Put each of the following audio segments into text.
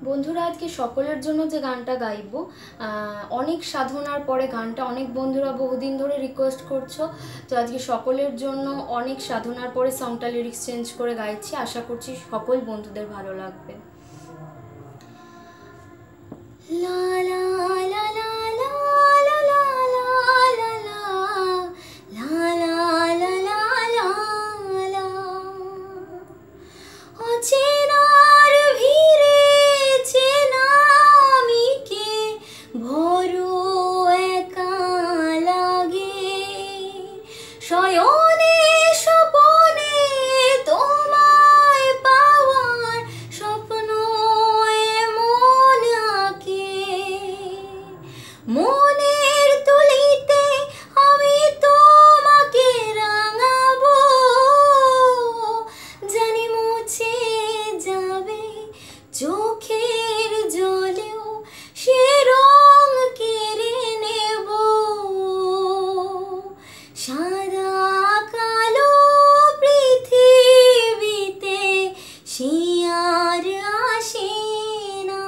বন্ধুরা আজকে সকলের জন্য যে গানটা গাইবো অনেক সাধনার পরে গানটা অনেক বন্ধুরা বহুদিন ধরে রিকোয়েস্ট করছো, তো আজকে সকলের জন্য অনেক সাধনার পরে সংটা লিরিক্স চেঞ্জ করে গাইছি। আশা করছি সকল বন্ধুদের ভালো লাগবে। লা লা লা লা লা লা লা লা লা লা লা লা লা অচেনার ভিড়ে চেনামিকে বড় একা লাগে, শয়নে স্বপনে তোমায় পাওয়ার স্বপ্ন এমন আঁকে, মনের তুলিতে আমি তোমাকে রাঙাবো, জানি মুছে যাবে চোখের জলেও সে রং কেড়ে নেব, সাদা কালো পৃথিবীতে সে আর আসে না,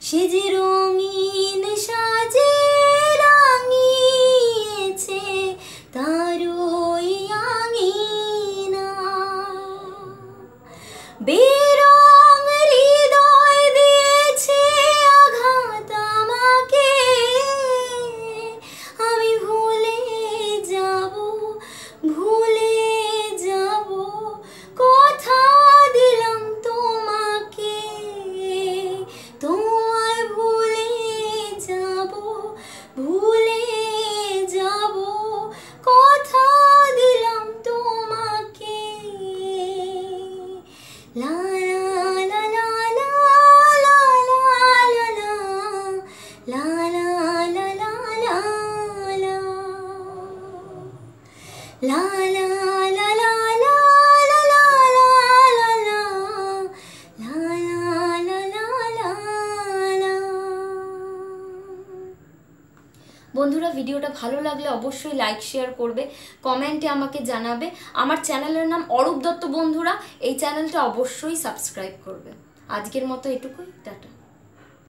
সে যে রঙিন সাজে রাঙিয়েছে তারই আঙিনা, বেরং হৃদয় দিয়েছে আঘাত আমাকে, আমি ভুলে যাব কথা দিলাম তোমাকে, তোমায় ভুলে যাব কথা দিলাম তোমাকে। লা লা লা লা লা লা লা লা লা লা লা লা লা লা লা লা লা বন্ধুরা ভিডিওটা ভালো লাগলে অবশ্যই লাইক শেয়ার করবে, কমেন্টে আমাকে জানাবে। আমার চ্যানেলের নাম অরূপ দত্ত। বন্ধুরা এই চ্যানেলটা অবশ্যই সাবস্ক্রাইব করবে। আজকের মতো এটুকুই, টাটা।